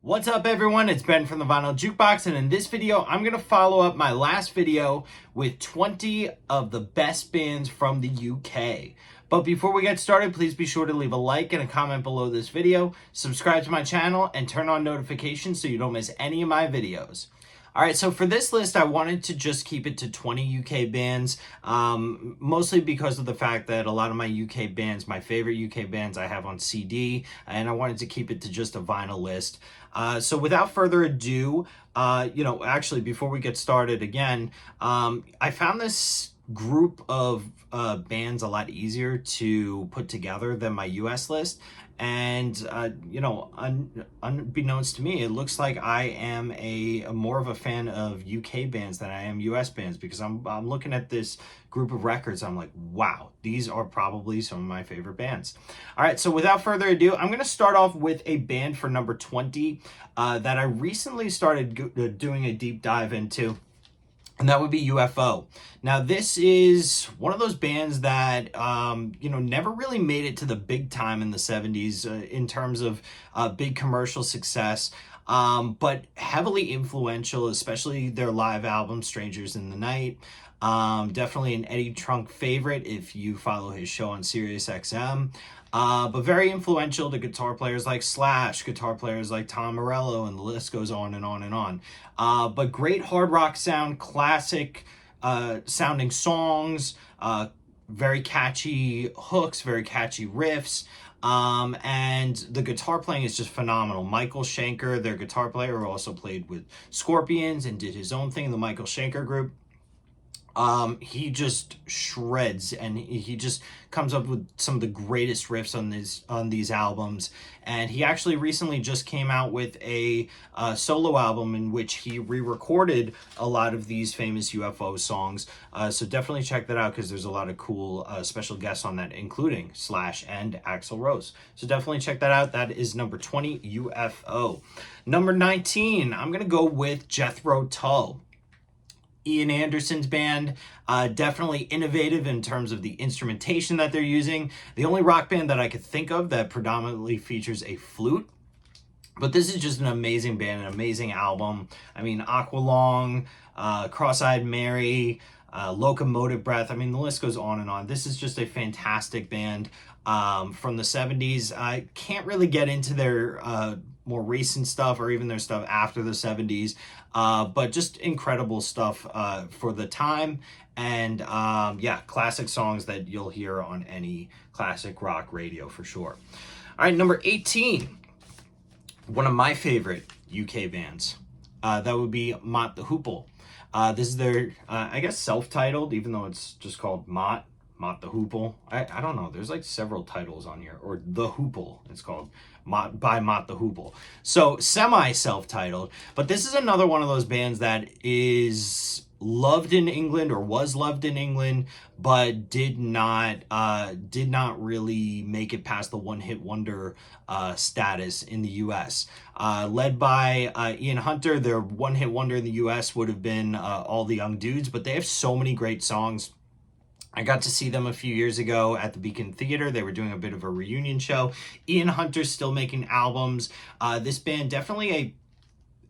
What's up everyone, it's Ben from the Vinyl Jukebox, and in this video I'm going to follow up my last video with 20 of the best bands from the UK. But before we get started, please be sure to leave a like and a comment below this video, subscribe to my channel, and turn on notifications so you don't miss any of my videos. Alright, so for this list, I wanted to just keep it to 20 UK bands, mostly because of the fact that a lot of my UK bands, my favorite UK bands I have on CD, and I wanted to keep it to just a vinyl list. So without further ado, actually before we get started again, I found this group of bands a lot easier to put together than my US list. And unbeknownst to me, it looks like I am more of a fan of UK bands than I am US bands, because I'm looking at this group of records, I'm like, wow, these are probably some of my favorite bands. All right, so without further ado, I'm going to start off with a band for number 20 that I recently started doing a deep dive into. And that would be UFO. Now, this is one of those bands that, never really made it to the big time in the 70s in terms of big commercial success, but heavily influential, especially their live album, Strangers in the Night. Definitely an Eddie Trunk favorite if you follow his show on Sirius XM. But very influential to guitar players like Slash, guitar players like Tom Morello, and the list goes on and on and on. But great hard rock sound, classic sounding songs, very catchy hooks, very catchy riffs. And the guitar playing is just phenomenal. Michael Schenker, their guitar player, who also played with Scorpions and did his own thing in the Michael Schenker group. He just shreds, and he just comes up with some of the greatest riffs on these albums. And he actually recently just came out with a solo album in which he re-recorded a lot of these famous UFO songs. So definitely check that out, because there's a lot of cool special guests on that, including Slash and Axl Rose. So definitely check that out. That is number 20, UFO. Number 19, I'm gonna go with Jethro Tull. Ian Anderson's band, definitely innovative in terms of the instrumentation that they're using. The only rock band that I could think of that predominantly features a flute. But this is just an amazing band, an amazing album. I mean, Aqualung, Cross-Eyed Mary, Locomotive Breath. I mean, the list goes on and on. This is just a fantastic band from the 70s. I can't really get into their more recent stuff or even their stuff after the 70s, but just incredible stuff for the time. And classic songs that you'll hear on any classic rock radio for sure. All right, number 18, one of my favorite UK bands. That would be Mott the Hoople. This is their, I guess, self-titled, even though it's just called Mott the Hoople. I don't know. There's like several titles on here. Or The Hoople, it's called. By Mott the Hoople. So semi-self-titled. But this is another one of those bands that is loved in England, or was loved in England, but did not really make it past the one-hit wonder status in the US. Led by Ian Hunter, their one-hit wonder in the US would have been All the Young Dudes, but they have so many great songs. I got to see them a few years ago at the Beacon Theater. They were doing a bit of a reunion show. Ian Hunter's still making albums. This band, definitely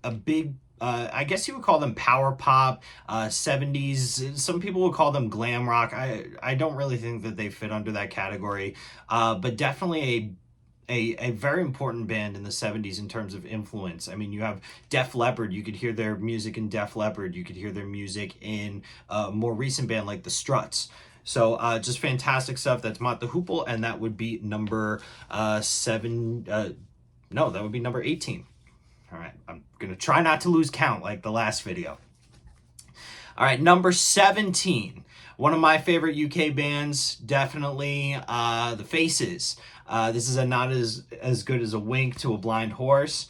a big, I guess you would call them power pop, 70s. Some people would call them glam rock. I don't really think that they fit under that category, but definitely a very important band in the 70s in terms of influence. I mean, you have Def Leppard. You could hear their music in Def Leppard. You could hear their music in a more recent band like the Struts. So just fantastic stuff. That's Mott the Hoople, and that would be number that would be number 18. All right, I'm going to try not to lose count like the last video. All right, number 17. One of my favorite UK bands, definitely The Faces. This is not as good as a wink to a blind horse.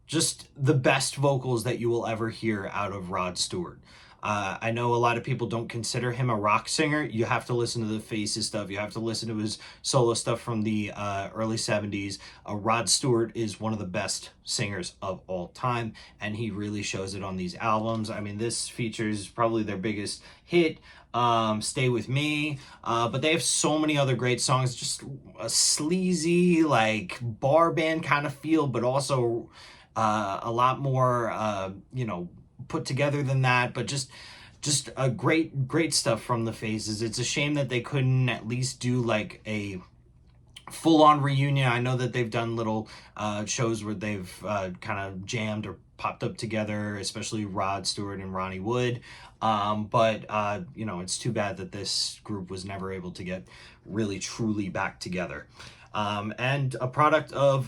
Just the best vocals that you will ever hear out of Rod Stewart. I know a lot of people don't consider him a rock singer. You have to listen to the Faces stuff. You have to listen to his solo stuff from the early 70s. Rod Stewart is one of the best singers of all time, and he really shows it on these albums. I mean, this features probably their biggest hit, Stay With Me, but they have so many other great songs, just a sleazy, like, bar band kind of feel, but also a lot more, put together than that, but just a great stuff from the Faces. It's a shame that they couldn't at least do like a full-on reunion. I know that they've done little shows where they've kind of jammed or popped up together, especially Rod Stewart and Ronnie Wood. But it's too bad that this group was never able to get really truly back together. And a product of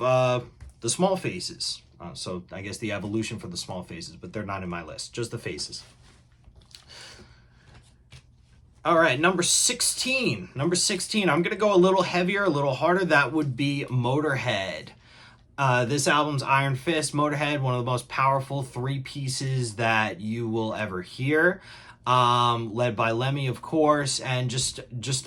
the Small Faces. So I guess the evolution for the Small Faces, but they're not in my list, just the Faces. All right, number 16. Number 16, I'm going to go a little heavier, a little harder. That would be Motorhead. This album's Iron Fist. Motorhead, one of the most powerful three pieces that you will ever hear. Led by Lemmy, of course, and just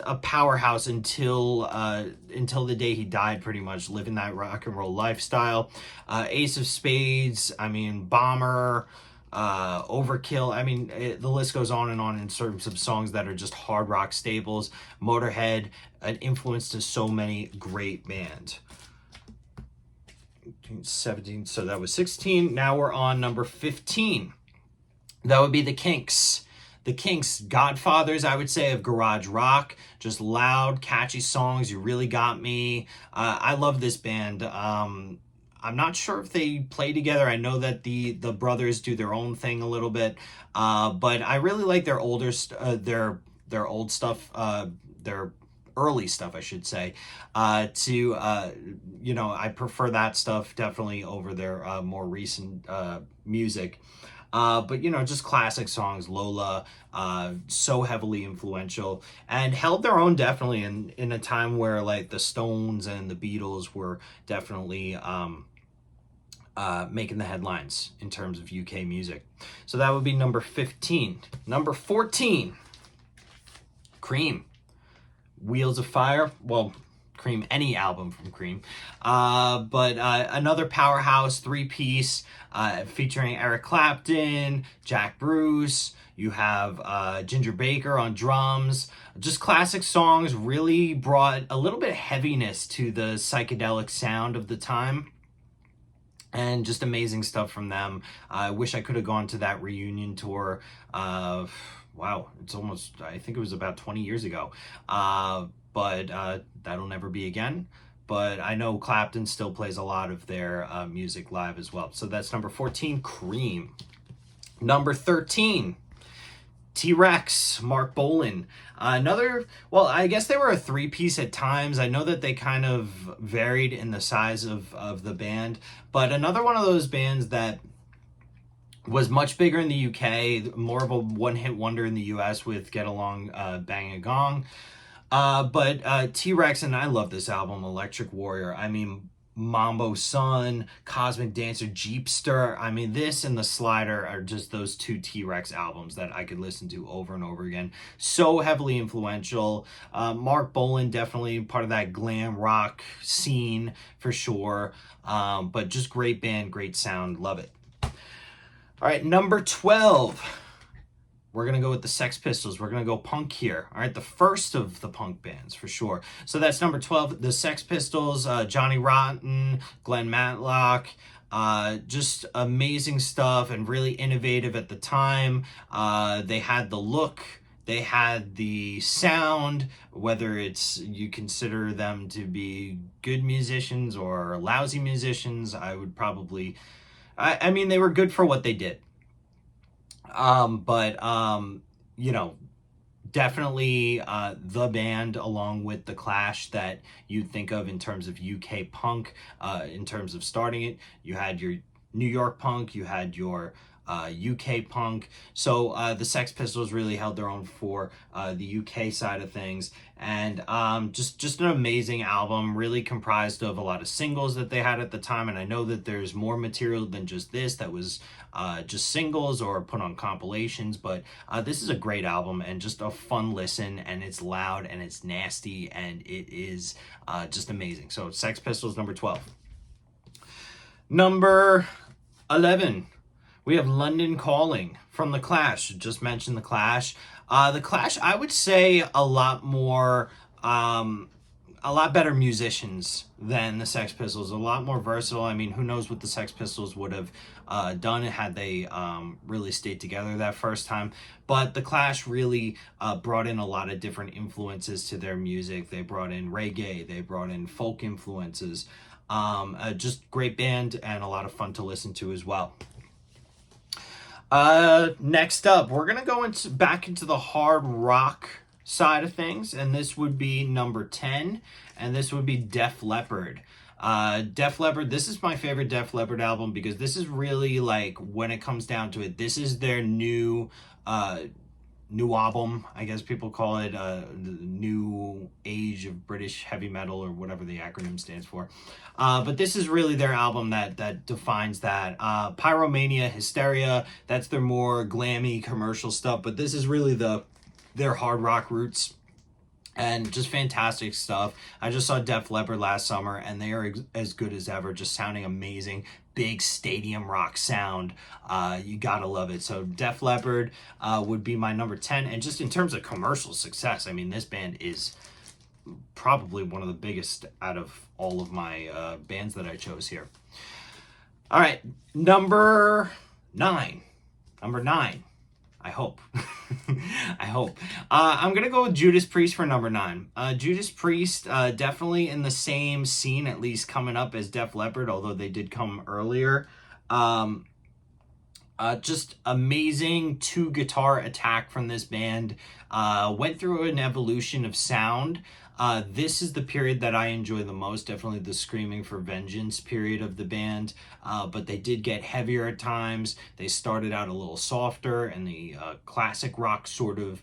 a powerhouse until the day he died, pretty much, living that rock and roll lifestyle. Ace of Spades, I mean, Bomber, Overkill, I mean, the list goes on in terms of songs that are just hard rock staples. Motorhead, an influence to so many great bands. 17, so that was 16. Now we're on number 15. That would be the Kinks. The Kinks, godfathers, I would say, of garage rock. Just loud, catchy songs. You Really Got Me. I love this band. I'm not sure if they play together. I know that the brothers do their own thing a little bit, but I really like their older, their old stuff, their early stuff, I should say. I prefer that stuff definitely over their more recent music. But just classic songs. Lola, so heavily influential, and held their own definitely in a time where like the Stones and the Beatles were definitely making the headlines in terms of UK music. So that would be number 15. Number 14, Cream. Wheels of Fire. Well, Cream, any album from Cream. But another powerhouse three-piece featuring Eric Clapton, Jack Bruce. You have Ginger Baker on drums. Just classic songs, really brought a little bit of heaviness to the psychedelic sound of the time. And just amazing stuff from them. I wish I could have gone to that reunion tour. Wow, it's almost, I think it was about 20 years ago. But that'll never be again. But I know Clapton still plays a lot of their music live as well. So that's number 14, Cream. Number 13, T-Rex, Mark Bolan. Well, I guess they were a three-piece at times. I know that they kind of varied in the size of the band. But another one of those bands that was much bigger in the UK, more of a one-hit wonder in the US with Get Along, Bang a Gong. But T-Rex, and I love this album, Electric Warrior. I mean, Mambo Sun, Cosmic Dancer, Jeepster. I mean, this and The Slider are just those two T-Rex albums that I could listen to over and over again. So heavily influential. Mark Bolan, definitely part of that glam rock scene for sure. But just great band, great sound. Love it. All right, number 12. We're going to go with the Sex Pistols. We're going to go punk here. All right, the first of the punk bands for sure. So that's number 12, the Sex Pistols, Johnny Rotten, Glenn Matlock. Just amazing stuff and really innovative at the time. They had the look. They had the sound, whether it's you consider them to be good musicians or lousy musicians. I would probably... I mean, they were good for what they did. Definitely the band along with The Clash that you'd think of in terms of UK punk, in terms of starting it. You had your New York punk, you had your UK punk. So the Sex Pistols really held their own for the UK side of things. And just an amazing album, really comprised of a lot of singles that they had at the time. And I know that there's more material than just this that was just singles or put on compilations, but this is a great album and just a fun listen, and it's loud and it's nasty and it is just amazing. So Sex Pistols, number 12. Number 11, we have London Calling from The Clash. Just mentioned The Clash. The Clash, I would say a lot better musicians than the Sex Pistols, a lot more versatile. I mean, who knows what the Sex Pistols would have done had they really stayed together that first time. But the Clash really brought in a lot of different influences to their music. They brought in reggae, they brought in folk influences. Just great band and a lot of fun to listen to as well. Next up, we're gonna go back into the hard rock side of things, and this would be number 10, and this would be Def Leppard. Def Leppard, this is my favorite Def Leppard album because this is really, like, when it comes down to it, this is their new album, I guess people call it, the new age of British heavy metal, or whatever the acronym stands for. But this is really their album that defines that. Pyromania, Hysteria, that's their more glammy commercial stuff, but this is really their hard rock roots, and just fantastic stuff. I just saw Def Leppard last summer, and they are as good as ever, just sounding amazing. Big stadium rock sound. You gotta love it. So Def Leppard would be my number 10. And just in terms of commercial success, I mean, this band is probably one of the biggest out of all of my bands that I chose here. All right, number 9. I hope. I hope. I'm going to go with Judas Priest for number 9. Judas Priest, definitely in the same scene, at least coming up as Def Leppard, although they did come earlier. Just amazing 2-guitar attack from this band. Went through an evolution of sound. This is the period that I enjoy the most, definitely the Screaming for Vengeance period of the band, but they did get heavier at times. They started out a little softer in the classic rock sort of,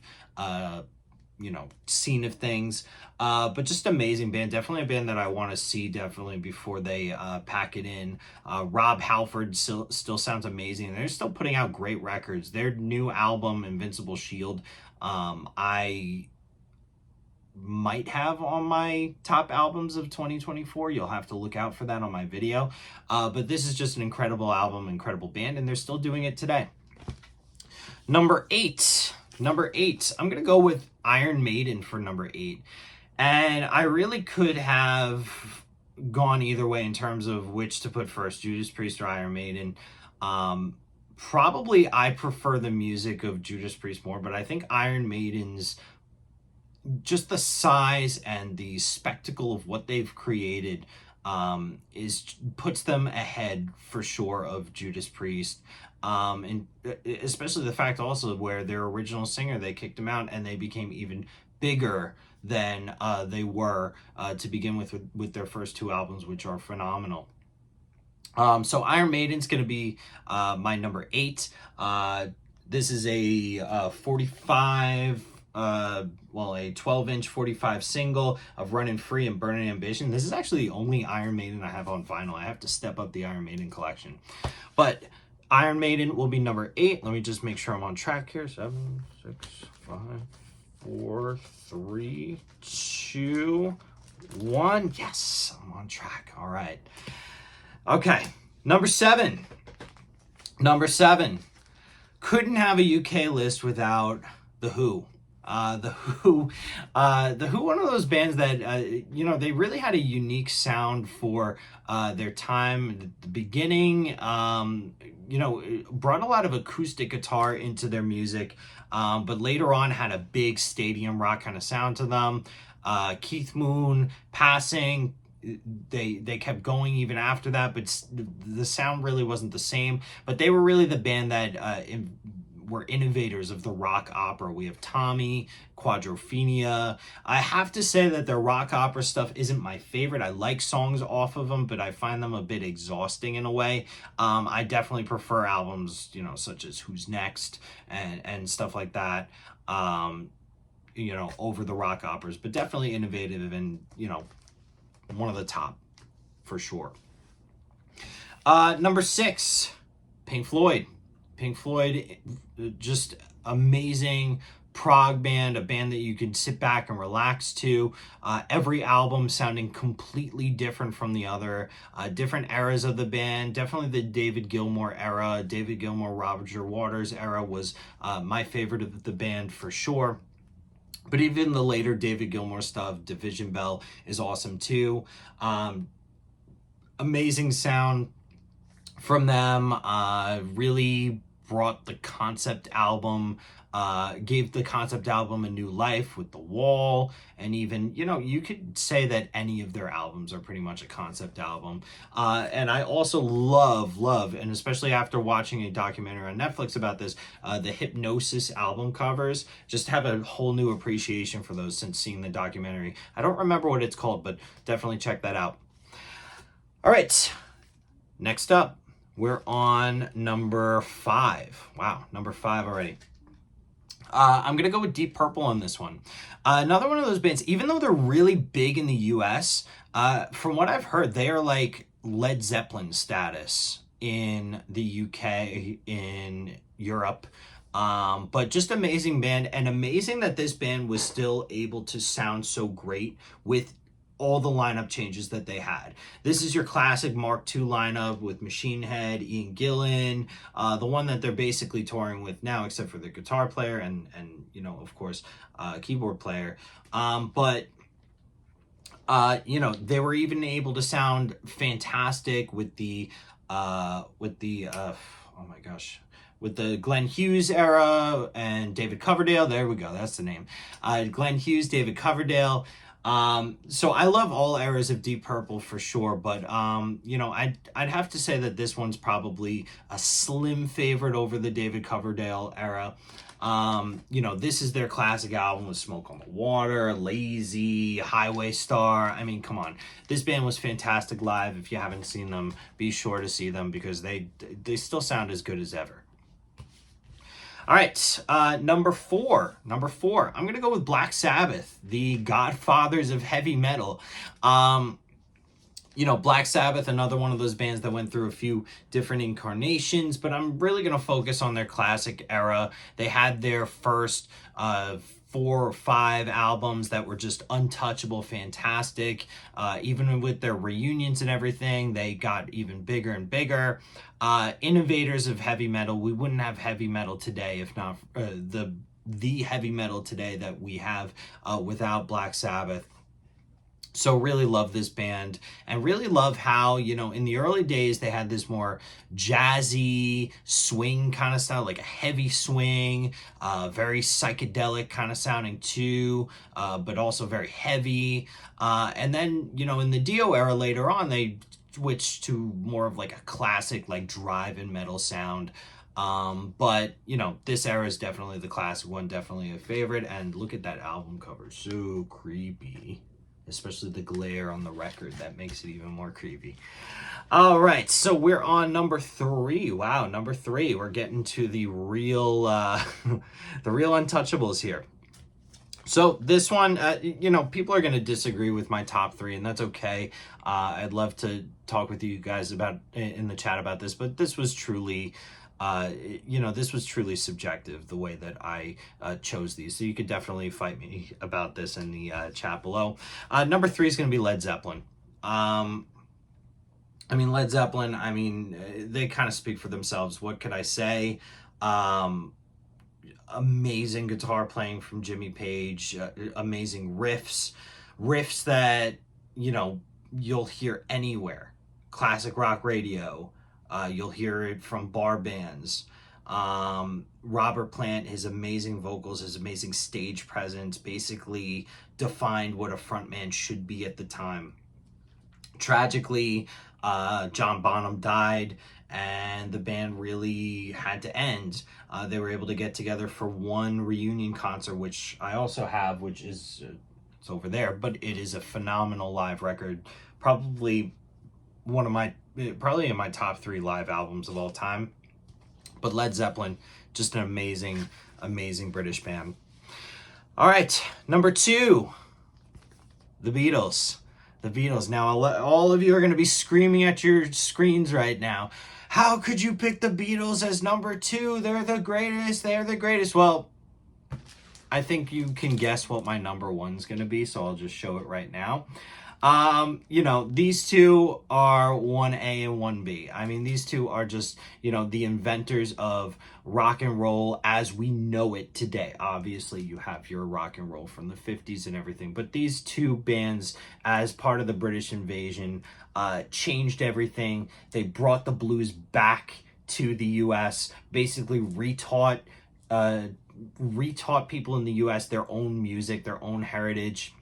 scene of things, but just amazing band. Definitely a band that I want to see definitely before they pack it in. Rob Halford still sounds amazing. They're still putting out great records. Their new album, Invincible Shield, I might have on my top albums of 2024. You'll have to look out for that on my video. But this is just an incredible album, incredible band, and they're still doing it today. Number 8. I'm going to go with Iron Maiden for number 8. And I really could have gone either way in terms of which to put first, Judas Priest or Iron Maiden. Probably I prefer the music of Judas Priest more, but I think Iron Maiden's just the size and the spectacle of what they've created puts them ahead for sure of Judas Priest, and especially the fact also where their original singer, they kicked him out and they became even bigger than they were to begin with their first 2 albums, which are phenomenal. So Iron Maiden's going to be my number 8. This is a 12-inch 45 single of Running Free and Burning Ambition. This is actually the only Iron Maiden I have on vinyl. I have to step up the Iron Maiden collection. But Iron Maiden will be number 8. Let me just make sure I'm on track here. 7, 6, 5, 4, 3, 2, 1. Yes, I'm on track. All right. Okay, number 7. Couldn't have a UK list without The Who. The Who, one of those bands that, they really had a unique sound for their time at the beginning, brought a lot of acoustic guitar into their music, but later on had a big stadium rock kind of sound to them. Keith Moon passing, they kept going even after that, but the sound really wasn't the same. But they were really the band that were innovators of the rock opera. We have Tommy, Quadrophenia. I have to say that their rock opera stuff isn't my favorite. I like songs off of them, but I find them a bit exhausting in a way. I definitely prefer albums, you know, such as Who's Next and stuff like that, you know, over the rock operas, but definitely innovative and, you know, one of the top for sure. Number 6, Pink Floyd. Pink Floyd, just amazing prog band, a band that you can sit back and relax to. Every album sounding completely different from the other. Different eras of the band. Definitely the David Gilmour era. David Gilmour, Roger Waters era was my favorite of the band for sure. But even the later David Gilmour stuff, Division Bell, is awesome too. Amazing sound from them. Really brought the concept album, gave the concept album a new life with The Wall, and even, you know, you could say that any of their albums are pretty much a concept album. And I also love, and especially after watching a documentary on Netflix about this, the Hypnosis album covers, just have a whole new appreciation for those since seeing the documentary. I don't remember what it's called, but definitely check that out. All right, next up, we're on number 5. Wow, number 5 already. I'm going to go with Deep Purple on this one. Another one of those bands, even though they're really big in the US, from what I've heard, they are like Led Zeppelin status in the UK, in Europe. But just amazing band, and amazing that this band was still able to sound so great with all the lineup changes that they had. This is your classic Mark II lineup with Machine Head, Ian Gillan, the one that they're basically touring with now, except for the guitar player and you know, of course, keyboard player. But you know, they were even able to sound fantastic with the oh my gosh, with the Glenn Hughes era and David Coverdale. There we go, that's the name. Glenn Hughes, David Coverdale. So I love all eras of Deep Purple for sure, but you know, I'd have to say that this one's probably a slim favorite over the David Coverdale era. You know, this is their classic album with Smoke on the Water, Lazy, Highway Star. I mean, come on. This band was fantastic live. If you haven't seen them, be sure to see them because they still sound as good as ever. All right, number 4. I'm going to go with Black Sabbath, the godfathers of heavy metal. You know, Black Sabbath, another one of those bands that went through a few different incarnations, but I'm really going to focus on their classic era. They had their first 4 or 5 albums that were just untouchable, fantastic. Even with their reunions and everything, they got even bigger and bigger. Innovators of heavy metal. We wouldn't have heavy metal today if not the heavy metal today that we have without Black Sabbath. So really love this band, and really love how, you know, in the early days they had this more jazzy swing kind of style, like a heavy swing, very psychedelic kind of sounding too, but also very heavy. And then, you know, in the Dio era later on, they switched to more of like a classic, like drive-in metal sound. But you know, this era is definitely the classic one, definitely a favorite. And look at that album cover, so creepy. Especially the glare on the record, that makes it even more creepy. All right, so we're on number 3. Wow, number 3. We're getting to the real the real untouchables here. So this one, you know, people are going to disagree with my top 3, and that's okay. I'd love to talk with you guys about in the chat about this, but this was truly you know, this was truly subjective, the way that I chose these. So you could definitely fight me about this in the chat below. Number 3 is going to be Led Zeppelin. I mean, Led Zeppelin, I mean, they kind of speak for themselves. What could I say? Amazing guitar playing from Jimmy Page, amazing riffs that, you know, you'll hear anywhere. Classic rock radio. You'll hear it from bar bands. Robert Plant, his amazing vocals, his amazing stage presence basically defined what a frontman should be at the time. Tragically, John Bonham died, and the band really had to end. They were able to get together for one reunion concert, which I also have, which is it's over there, but it is a phenomenal live record. Probably probably in my top 3 live albums of all time. But Led Zeppelin, just an amazing, amazing British band. All right, number 2, the Beatles. The Beatles. Now, all of you are going to be screaming at your screens right now. How could you pick the Beatles as number 2? They're the greatest. They're the greatest. Well, I think you can guess what my number 1's going to be, so I'll just show it right now. You know, these two are 1A and 1B. I mean, these two are just, you know, the inventors of rock and roll as we know it today. Obviously, you have your rock and roll from the 50s and everything, but these two bands, as part of the British invasion, changed everything. They brought the blues back to the US, basically retaught people in the US their own music, their own heritage.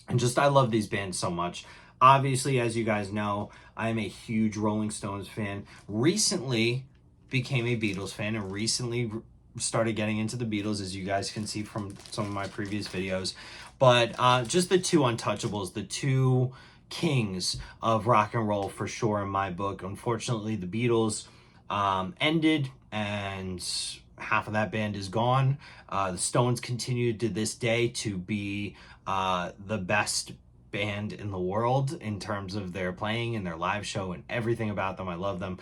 And just, I love these bands so much. Obviously, as you guys know, I'm a huge Rolling Stones fan. Recently became a Beatles fan, and recently started getting into the Beatles, as you guys can see from some of my previous videos. But just the two untouchables, the two kings of rock and roll for sure in my book. Unfortunately, the Beatles ended, and half of that band is gone. The Stones continue to this day to be the best band in the world in terms of their playing and their live show and everything about them. I love them.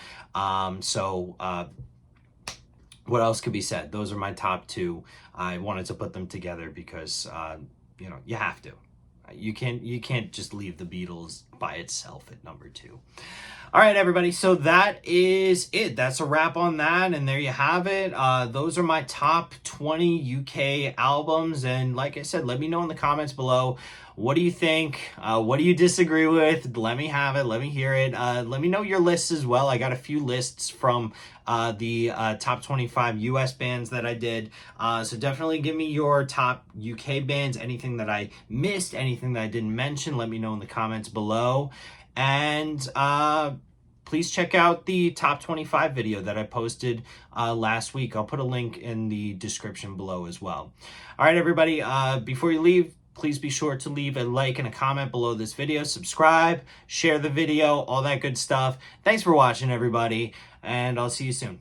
What else could be said? Those are my top 2. I wanted to put them together because you know, you have to. You can't just leave the Beatles by itself at number 2. All right, everybody. So that is it. That's a wrap on that. And there you have it. Those are my top 20 UK albums. And like I said, let me know in the comments below. What do you think? What do you disagree with? Let me have it. Let me hear it. Let me know your lists as well. I got a few lists from the top 25 US bands that I did. So definitely give me your top UK bands. Anything that I missed, anything that I didn't mention, let me know in the comments below. And please check out the top 25 video that I posted last week. I'll put a link in the description below as well. All right, everybody, before you leave, please be sure to leave a like and a comment below this video. Subscribe, share the video, all that good stuff. Thanks for watching, everybody, and I'll see you soon.